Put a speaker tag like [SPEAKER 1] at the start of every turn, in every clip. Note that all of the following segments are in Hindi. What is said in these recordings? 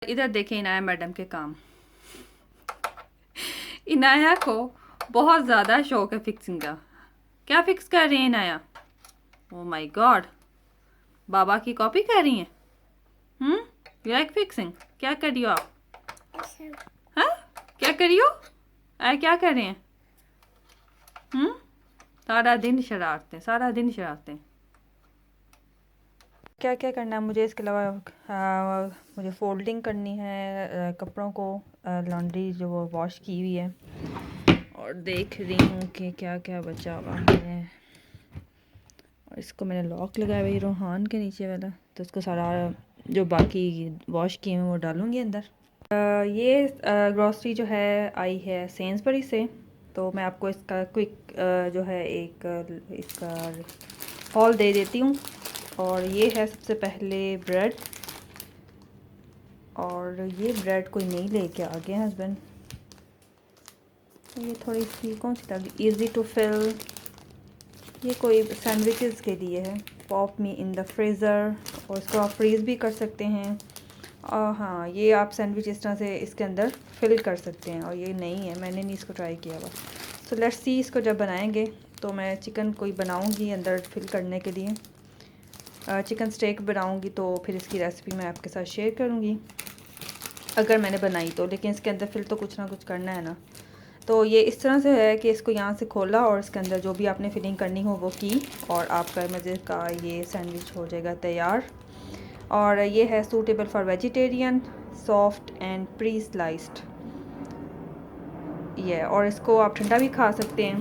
[SPEAKER 1] इधर देखें इनाया मैडम के काम। इनाया को बहुत ज़्यादा शौक है फिक्सिंग का। क्या फिक्स कर रही हैं इनाया? ओह माय गॉड, बाबा की कॉपी कर रही हैं? You like fixing? क्या कर रही हो आप? हाँ, क्या कर रही हो? क्या कर रहे हैं? सारा दिन शरारतें, सारा दिन शरारतें। क्या क्या करना है मुझे इसके अलावा? मुझे फोल्डिंग करनी है कपड़ों को, लॉन्ड्री जो वो वॉश की हुई है, और देख रही हूँ कि क्या क्या बचा हुआ है। और इसको मैंने लॉक लगाया हुआ है रोहान के नीचे वाला, तो इसको सारा जो बाकी वॉश किए हैं वो डालूँगी अंदर। ये ग्रॉसरी जो है आई है सेंसबरी से, तो मैं आपको इसका क्विक जो है एक इसका हॉल दे देती हूँ। और ये है सबसे पहले ब्रेड, और ये ब्रेड कोई नहीं लेके आ गए हस्बैंड। ये थोड़ी सी कौन सी लग रही, ईजी टू फिल, ये कोई सैंडविचेस के लिए है। Pop me in the freezer, और इसको आप फ्रीज़ भी कर सकते हैं। और हाँ, ये आप सैंडविच इस तरह से इसके अंदर फिल कर सकते हैं, और ये नहीं है, मैंने नहीं इसको ट्राई किया हुआ। सो लेट्स सी, इसको जब बनाएंगे तो मैं चिकन कोई बनाऊंगी अंदर फिल करने के लिए। चिकन स्टेक बनाऊंगी तो फिर इसकी रेसिपी मैं आपके साथ शेयर करूंगी अगर मैंने बनाई तो, लेकिन इसके अंदर फिल तो कुछ ना कुछ करना है ना। तो ये इस तरह से है कि इसको यहाँ से खोला और इसके अंदर जो भी आपने फिलिंग करनी हो वो की, और आपका मज़े का ये सैंडविच हो जाएगा तैयार। और ये है suitable for vegetarian, soft and pre sliced ये। और इसको आप ठंडा भी खा सकते हैं,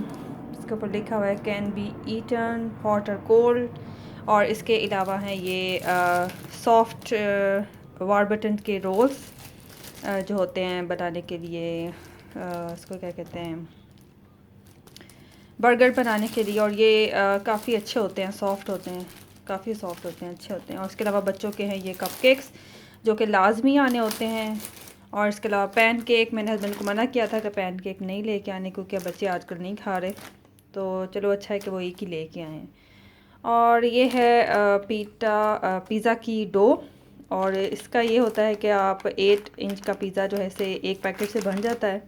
[SPEAKER 1] इसके ऊपर लिखा हुआ है कैन बी ईटन हॉट और कोल्ड। और इसके अलावा हैं ये सॉफ्ट वारबटन के रोल्स जो होते हैं बनाने के लिए, इसको क्या कहते हैं, बर्गर बनाने के लिए। और ये काफ़ी अच्छे होते हैं, सॉफ्ट होते हैं, काफ़ी सॉफ्ट होते हैं, अच्छे होते हैं। और इसके अलावा बच्चों के हैं ये कपकेक्स जो कि लाजमी आने होते हैं। और इसके अलावा पैन केक, मैंने हस्बैंड को मना किया था कि पैन केक नहीं लेके आने, क्योंकि बच्चे आजकल नहीं खा रहे, तो चलो अच्छा है कि वो एक ही लेके आए हैं। और ये है पिज़्ज़ा की डो, और इसका ये होता है कि आप 8 इंच का पिज़्ज़ा जो है इसे एक पैकेट से बन जाता है।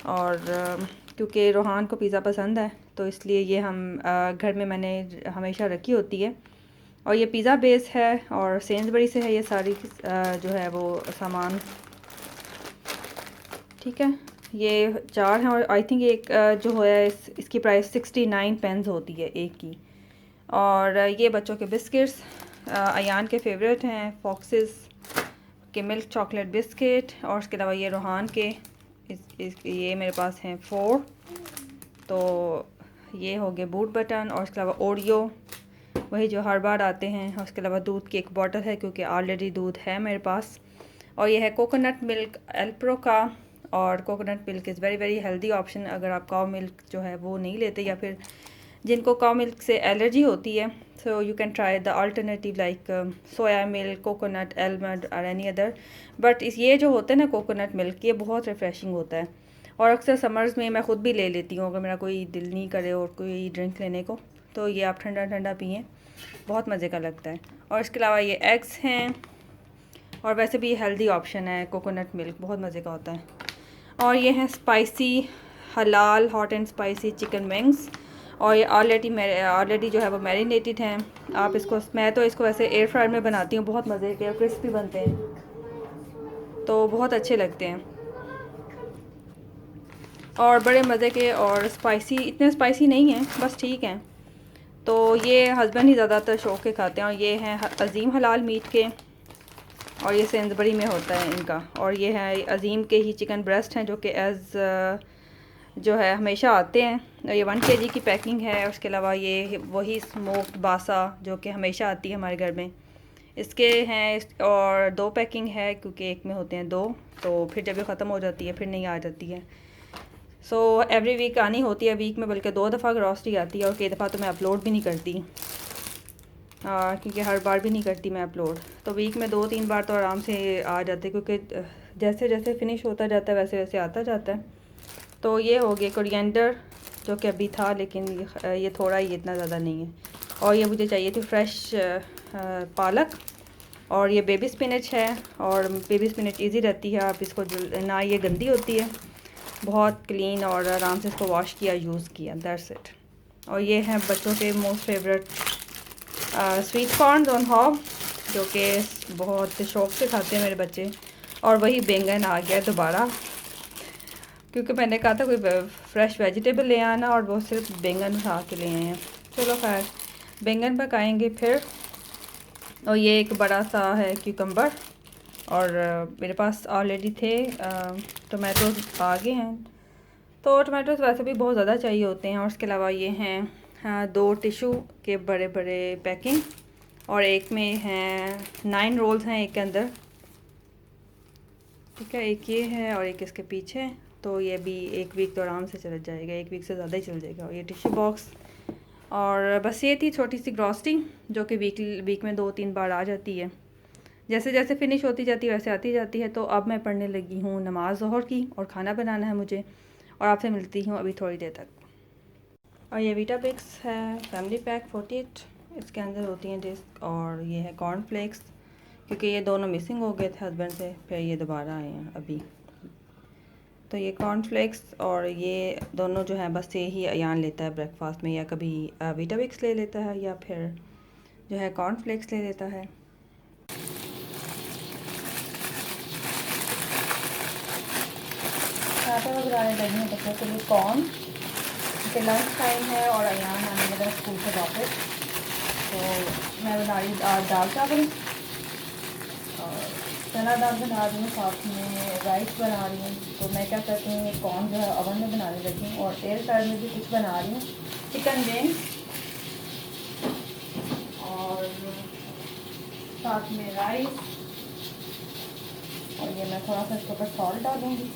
[SPEAKER 1] और क्योंकि रोहान को पिज़्ज़ा पसंद है तो इसलिए ये हम घर में मैंने हमेशा रखी होती है। और ये पिज़्ज़ा बेस है, और सेंसबरी से है ये सारी जो है वो सामान, ठीक है। ये 4 हैं, और आई थिंक एक जो है इसकी प्राइस 69 पेंस होती है एक की। और ये बच्चों के बिस्किट्स अयान के फेवरेट हैं, फॉक्सेस के मिल्क चॉकलेट बिस्किट। और उसके अलावा ये रोहान के ये मेरे पास हैं 4, तो ये हो गए बूट बटन। और उसके अलावा ओरियो, वही जो हर बार आते हैं। और उसके अलावा दूध की एक बॉटल है क्योंकि ऑलरेडी दूध है मेरे पास। और ये है कोकोनट मिल्क एल्प्रो का, और coconut milk is very very healthy option अगर आप काऊ मिल्क जो है वो नहीं लेते, या फिर जिनको काऊ मिल्क से एलर्जी होती है। So you can try the alternative like soya milk, coconut, almond और एनी अदर। बट इस ये जो होता है ना कोकोनट मिल्क, ये बहुत रिफ़्रेशिंग होता है। और अक्सर समर्स में मैं ख़ुद भी ले लेती हूँ अगर मेरा कोई दिल नहीं करे और कोई ड्रिंक लेने को, तो ये आप ठंडा ठंडा पिएँ, बहुत मज़े का लगता है। और इसके अलावा ये एग्स हैं, और वैसे भी हेल्दी ऑप्शन है कोकोनट मिल्क, बहुत मज़े का होता है। और ये हैं स्पाइसी हलाल hot and spicy chicken wings, और ये ऑलरेडी जो है वो मैरिनेटेड हैं। आप इसको, मैं तो इसको वैसे एयर फ्रायर में बनाती हूँ, बहुत मज़े के क्रिस्पी बनते हैं, तो बहुत अच्छे लगते हैं और बड़े मज़े के। और स्पाइसी, इतने स्पाइसी नहीं हैं, बस ठीक हैं। तो ये हस्बैंड ही ज़्यादातर शौक़ के खाते हैं। और ये हैं अज़ीम हलाल मीट के, और ये सेंसबरी में होता है इनका। और ये है अज़ीम के ही चिकन ब्रेस्ट हैं जो कि एज़ जो है हमेशा आते हैं, और ये 1 kg की पैकिंग है। उसके अलावा ये वही स्मोक्ड बासा जो कि हमेशा आती है हमारे घर में, इसके हैं। और 2 पैकिंग है क्योंकि एक में होते हैं 2, तो फिर जब ये ख़त्म हो जाती है फिर नहीं आ जाती है। सो एवरी वीक आनी होती है, वीक में बल्कि 2 दफ़ा ग्रॉसरी आती है, और कई दफ़ा तो मैं अपलोड भी नहीं करती, क्योंकि हर बार भी नहीं करती मैं अपलोड। तो वीक में 2-3 बार तो आराम से आ जाते हैं, क्योंकि जैसे जैसे फिनिश होता जाता है वैसे वैसे आता जाता है। तो ये हो गया कोरिएंडर जो कि अभी था, लेकिन ये थोड़ा ही, इतना ज़्यादा नहीं है। और ये मुझे चाहिए थी फ्रेश पालक, और ये बेबी स्पिनच है, और बेबी स्पिनच इजी रहती है, आप इसको ना ये गंदी होती है, बहुत क्लीन, और आराम से इसको वॉश किया, यूज़ किया, दैट्स इट। और ये है बच्चों के most favourite sweet corn on hob, जो कि बहुत शौक़ से खाते हैं मेरे बच्चे। और वही बैंगन आ गया दोबारा, क्योंकि मैंने कहा था कोई फ्रेश वेजिटेबल ले आना, और वो सिर्फ बैंगन उठा के ले आए हैं। चलो खैर, बैंगन पकाएंगे फिर। और ये एक बड़ा सा है क्यूकम्बर, और मेरे पास ऑलरेडी थे टोमेटोज़ आ गए हैं। तो टोमेटोज़ वैसे भी बहुत ज़्यादा चाहिए होते हैं। और उसके अलावा ये हैं 2 टिशू के बड़े बड़े पैकिंग, और एक में हैं 9 रोल्स हैं एक के अंदर, ठीक है। एक ये है और एक इसके पीछे, तो ये भी 1 वीक तो आराम से चल जाएगा, 1 वीक से ज़्यादा ही चल जाएगा। और ये टिश्यू बॉक्स, और बस ये थी छोटी सी ग्रॉसरी, जो कि वीक में 2-3 बार आ जाती है। जैसे जैसे फिनिश होती जाती है वैसे आती जाती है। तो अब मैं पढ़ने लगी हूँ नमाज ज़ोहर की, और खाना बनाना है मुझे, और आपसे मिलती हूँ अभी थोड़ी देर तक। और ये वीटाबिक्स है फैमिली पैक 48, इसके अंदर होती हैं डिस्क। और ये है कॉर्नफ्लेक्स, क्योंकि ये दोनों मिसिंग हो गए थे हस्बैंड से, फिर ये दोबारा आए हैं अभी। तो ये कॉर्नफ्लेक्स और ये दोनों जो है बस ये ही अयान लेता है ब्रेकफास्ट में, या कभी वीटाबिक्स ले लेता है, या फिर जो है कॉर्नफ्लेक्स ले लेता है। आटा वगैरह लगी है बच्चों के लिए कॉर्न, क्योंकि लंच टाइम है और अयान आने लगा स्कूल से वापस। तो मैं बना रही दाल चावल, और चना दाल बना रही हूँ, साथ में राइस बना रही हूँ। तो मैं क्या करती हूँ, कॉर्न जो है ओवन में बनाने लगी हूँ, और एयर फ्रायर में भी कुछ बना रही हूँ, चिकन विंग्स, और साथ में राइस। और ये मैं थोड़ा सा इसके ऊपर सॉल्ट डालूँगी,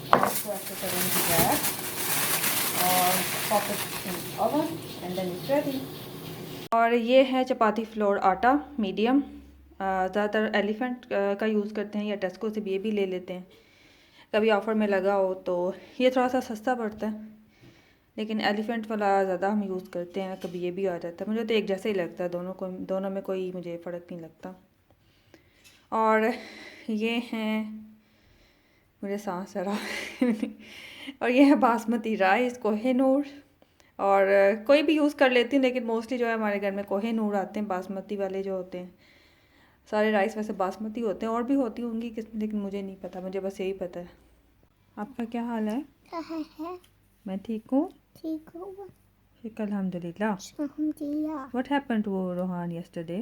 [SPEAKER 1] और इसको ऐसे करूँगी गैस, और pop it in oven and then it's ready. और ये है चपाती फ्लोर आटा मीडियम, ज़्यादातर एलिफेंट का यूज़ करते हैं, या टेस्को से भी ये भी ले लेते हैं, कभी ऑफ़र में लगा हो तो। ये थोड़ा सा सस्ता पड़ता है, लेकिन एलिफेंट वाला ज़्यादा हम यूज़ करते हैं, कभी ये भी आ जाता है। मुझे तो एक जैसा ही लगता है, दोनों में कोई मुझे फ़र्क नहीं लगता। और ये हैं, मुझे सांस आ रहा और ये है बासमती राइस कोहिनूर, और कोई भी यूज़ कर लेती हूँ, लेकिन मोस्टली जो है हमारे घर में कोहिनूर आते हैं, बासमती वाले जो होते हैं। सारे राइस वैसे बासमती होते हैं, और भी होती होंगी किस्म, लेकिन मुझे नहीं पता, मुझे बस यही पता है। आपका क्या हाल है? मैं ठीक हूँ,
[SPEAKER 2] ठीक हूँ,
[SPEAKER 1] शुक्र अल्हम्दुलिल्लाह।
[SPEAKER 2] alhamdulillah.
[SPEAKER 1] What happened to Rohan yesterday?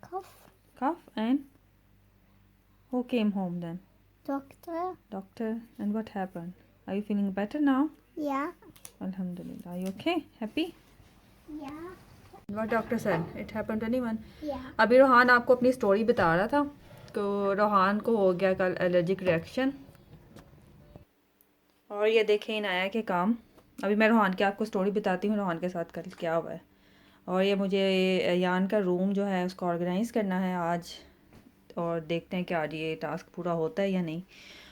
[SPEAKER 2] Cough,
[SPEAKER 1] Cough, and who came home then?
[SPEAKER 2] doctor.
[SPEAKER 1] Doctor. And what happened? Are you feeling better now?
[SPEAKER 2] Yeah,
[SPEAKER 1] Alhamdulillah. Are you okay? Happy?
[SPEAKER 2] yeah,
[SPEAKER 1] What doctor said? It happened to anyone?
[SPEAKER 2] yeah.
[SPEAKER 1] अभी रोहान आपको अपनी स्टोरी बता रहा था, तो रोहान को हो गया कल एलर्जिक रिएक्शन, और ये देखें इन आया के काम। अभी मैं रोहान की आपको स्टोरी बताती हूँ, रोहान के साथ कल क्या हुआ है। और ये मुझे यान का रूम जो है उसको ऑर्गेनाइज़ करना है आज, और देखते हैं कि आज ये टास्क पूरा होता है या नहीं।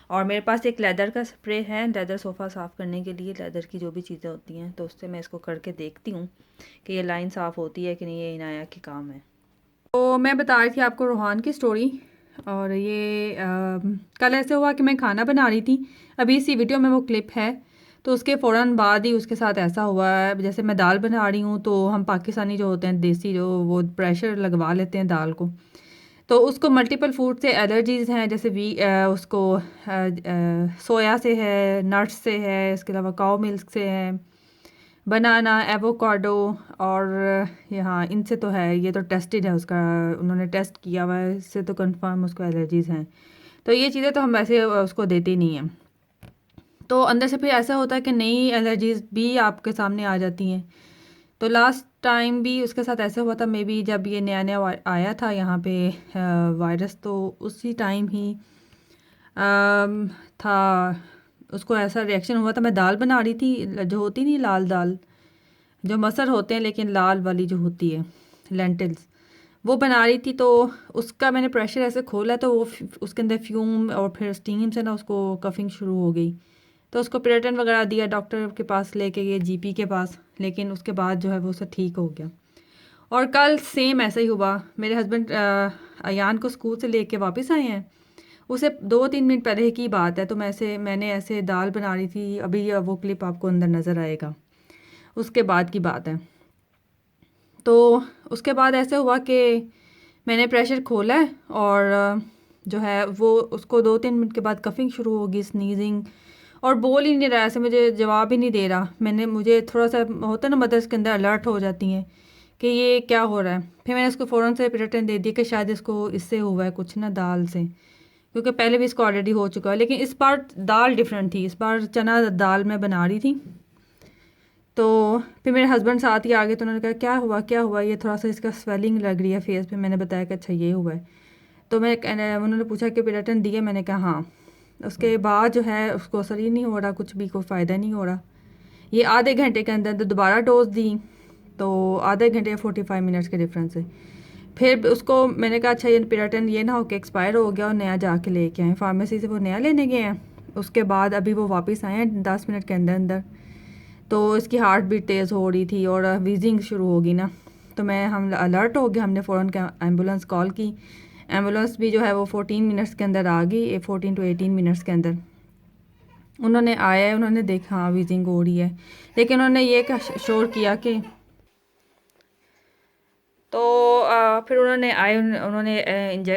[SPEAKER 1] और मेरे पास एक लेदर का स्प्रे है, लेदर सोफ़ा साफ़ करने के लिए, लेदर की जो भी चीज़ें होती हैं, तो उससे मैं इसको करके देखती हूँ कि ये लाइन साफ़ होती है कि नहीं। ये इनाया की काम है। तो मैं बता रही थी आपको रोहान की स्टोरी। और ये कल ऐसे हुआ कि मैं खाना बना रही थी, अभी इसी वीडियो में वो क्लिप है, तो उसके फ़ौरन बाद ही उसके साथ ऐसा हुआ है। जैसे मैं दाल बना रही हूँ, तो हम पाकिस्तानी जो होते हैं देसी, जो वो प्रेशर लगवा लेते हैं दाल को, तो उसको मल्टीपल फूड से एलर्जीज़ हैं, जैसे उसको सोया से है, नट्स से है, इसके अलावा काऊ मिल्क से है, बनाना, एवोकाडो, और यहाँ इनसे तो है, ये तो टेस्टेड है, उसका उन्होंने टेस्ट किया हुआ है, इससे तो कंफर्म उसको एलर्जीज़ हैं। तो ये चीज़ें तो हम वैसे उसको देते नहीं हैं। तो अंदर से फिर ऐसा होता है कि नई एलर्जीज़ भी आपके सामने आ जाती हैं। तो लास्ट टाइम भी उसके साथ ऐसा हुआ था, मे बी जब ये नया नया आया था यहाँ पे वायरस, तो उसी टाइम ही था, उसको ऐसा रिएक्शन हुआ था। मैं दाल बना रही थी, जो होती नहीं लाल दाल, जो मसर होते हैं लेकिन लाल वाली जो होती है, लेंटिल्स, वो बना रही थी। तो उसका मैंने प्रेशर ऐसे खोला, तो वो उसके अंदर फ्यूम और फिर स्टीम से ना उसको कफिंग शुरू हो गई। तो उसको पेरेटन वगैरह दिया, डॉक्टर के पास लेके गए, जीपी के पास, लेकिन उसके बाद जो है वो सब ठीक हो गया। और कल सेम ऐसा ही हुआ। मेरे हस्बैंड अयान को स्कूल से लेके वापस आए हैं, उसे 2-3 मिनट पहले की बात है। तो मैंने ऐसे दाल बना रही थी, अभी वो क्लिप आपको अंदर नज़र आएगा, उसके बाद की बात है। तो उसके बाद ऐसे हुआ कि मैंने प्रेशर खोला है और जो है वो उसको 2-3 मिनट के बाद कफिंग शुरू होगी, स्नीजिंग, और बोल ही नहीं रहा, ऐसे मुझे जवाब ही नहीं दे रहा। मुझे थोड़ा सा होता है ना, मदर्स के अंदर अलर्ट हो जाती हैं कि ये क्या हो रहा है। फिर मैंने उसको फ़ौरन से पिरेटन दे दिया कि शायद इसको इससे हुआ है कुछ ना, दाल से, क्योंकि पहले भी इसको ऑलरेडी हो चुका है। लेकिन इस बार दाल डिफरेंट थी, इस बार चना दाल मैं बना रही थी। तो फिर मेरे हस्बैंड साथ ही आ गए, तो उन्होंने कहा क्या हुआ क्या हुआ, ये थोड़ा सा इसका स्वेलिंग लग रही है फेस पे। मैंने बताया कि अच्छा ये हुआ है। तो उन्होंने पूछा कि पिरेटन दिए, मैंने कहा हाँ। उसके बाद जो है उसको असर ही नहीं हो रहा, कुछ भी कोई फ़ायदा नहीं हो रहा। ये आधे घंटे के अंदर दोबारा डोज दी, तो आधे घंटे या 45 मिनट्स के डिफरेंस से फिर उसको मैंने कहा अच्छा ये पिरेटन ये ना हो कि एक्सपायर हो गया और नया जाके लेके आए, फार्मेसी से वो नया लेने गए हैं। उसके बाद अभी वो वापस आए हैं 10 मिनट के अंदर अंदर। तो इसकी हार्ट बीट तेज़ हो रही थी और वीजिंग शुरू होगी ना, तो हम अलर्ट हो गए। हमने फ़ौरन एम्बुलेंस कॉल की। एम्बुलेंस भी जो है वो 14 मिनट्स के अंदर आ गई, 14 to 18 मिनट्स के अंदर उन्होंने आया है। उन्होंने देखा हाँ वीजिंग हो रही है, लेकिन उन्होंने ये श्योर किया कि तो फिर उन्होंने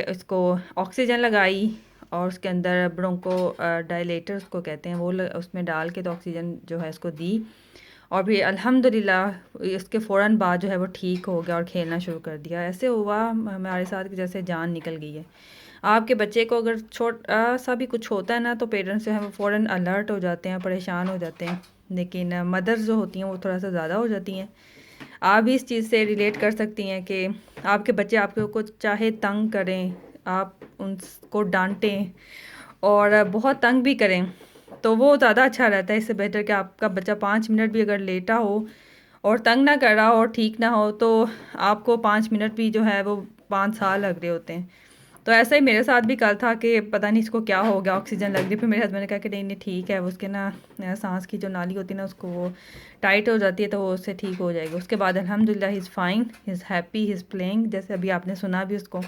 [SPEAKER 1] इसको ऑक्सीजन लगाई और उसके अंदर ब्रोंको डायलेटर उसको कहते हैं, वो उसमें डाल के तो ऑक्सीजन जो है इसको दी। और फिर अल्हम्दुलिल्लाह इसके फ़ौरन बाद जो है वो ठीक हो गया और खेलना शुरू कर दिया। ऐसे हुआ हमारे साथ कि जैसे जान निकल गई है। आपके बच्चे को अगर छोटा सा भी कुछ होता है ना, तो पेरेंट्स जो है वो फ़ौरन अलर्ट हो जाते हैं, परेशान हो जाते हैं। लेकिन मदर्स जो होती हैं वो थोड़ा सा ज़्यादा हो जाती हैं। आप भी इस चीज़ से रिलेट कर सकती हैं कि आपके बच्चे आपको कुछ चाहे तंग करें, आप उनको डांटें और बहुत तंग भी करें, तो वो ज़्यादा अच्छा रहता है। इससे बेहतर कि आपका बच्चा 5 मिनट भी अगर लेटा हो और तंग ना कर रहा हो और ठीक ना हो, तो आपको 5 मिनट भी जो है वो 5 साल लग रहे होते हैं। तो ऐसा ही मेरे साथ भी कल था कि पता नहीं इसको क्या हो गया, ऑक्सीजन लग रही। फिर मेरे हस्बैंड ने कहा कि नहीं नहीं ठीक है, उसके ना सांस की जो नाली होती है ना उसको वो टाइट हो जाती है, तो वो उससे ठीक हो जाएगी। उसके बाद अल्हम्दुलिल्लाह he is fine, he is happy, he is playing, जैसे अभी आपने सुना भी उसको।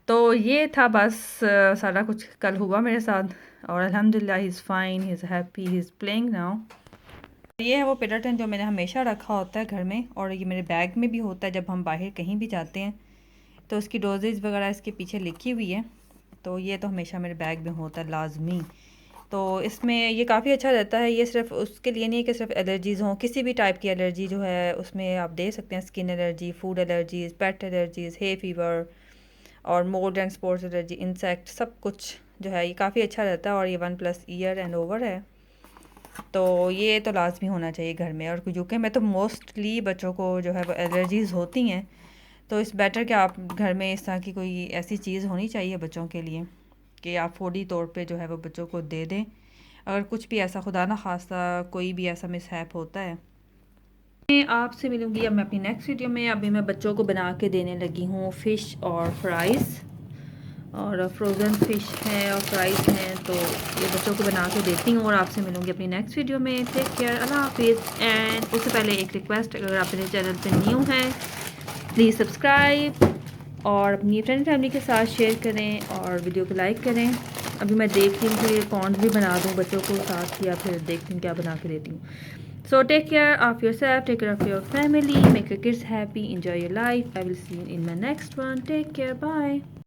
[SPEAKER 1] तो ये था बस सारा कुछ कल हुआ मेरे साथ, और अल्हम्दुलिल्लाह he is fine, he is happy, he is playing now. ये है वो पिरेटन जो मैंने हमेशा रखा होता है घर में, और ये मेरे बैग में भी होता है जब हम बाहर कहीं भी जाते हैं। तो उसकी डोजेज वगैरह इसके पीछे लिखी हुई है, तो ये तो हमेशा मेरे बैग में होता है लाजमी। तो इसमें ये काफ़ी अच्छा रहता है। ये सिर्फ उसके लिए नहीं है कि सिर्फ एलर्जीज़ हों, किसी भी टाइप की एलर्जी जो है उसमें आप दे सकते हैं। स्किन एलर्जी, फूड एलर्जीज़, पेट एलर्जीज़, हे फीवर और mould and sports allergy, insect, सब कुछ जो है ये काफ़ी अच्छा रहता है। और ये 1+ ईयर एंड ओवर है, तो ये तो लाजमी होना चाहिए घर में। और क्योंकि मैं तो मोस्टली बच्चों को जो है वो एलर्जीज़ होती हैं, तो इस बेटर कि आप घर में इस तरह की कोई ऐसी चीज़ होनी चाहिए बच्चों के लिए कि आप फौरी तौर पे जो है वो बच्चों को दे दें, अगर कुछ भी ऐसा खुदा ना खास्ता कोई भी ऐसा मिसहैप होता है। मैं आपसे मिलूँगी अब मैं अपनी नेक्स्ट वीडियो में। अभी मैं बच्चों को बना के देने लगी हूँ फ़िश और फ्राइज़, और फ्रोज़न फ़िश है और फ्राइज़ हैं, तो ये बच्चों को बना के देती हूँ। और आपसे मिलूँगी अपनी नेक्स्ट वीडियो में। टेक केयर, अल्लाह हाफिज़। एंड उससे पहले एक रिक्वेस्ट, अगर आप मेरे चैनल पर न्यू हैं प्लीज़ सब्सक्राइब और अपनी फ्रेंड फैमिली के साथ शेयर करें और वीडियो को लाइक करें। अभी मैं देखती हूँ कि अकाउंट भी बना दूँ बच्चों को साथ, या फिर देखती हूँ क्या बना के देती हूँ। So take care of yourself, take care of your family, make your kids happy, enjoy your life. I will see you in my next one. Take care, bye.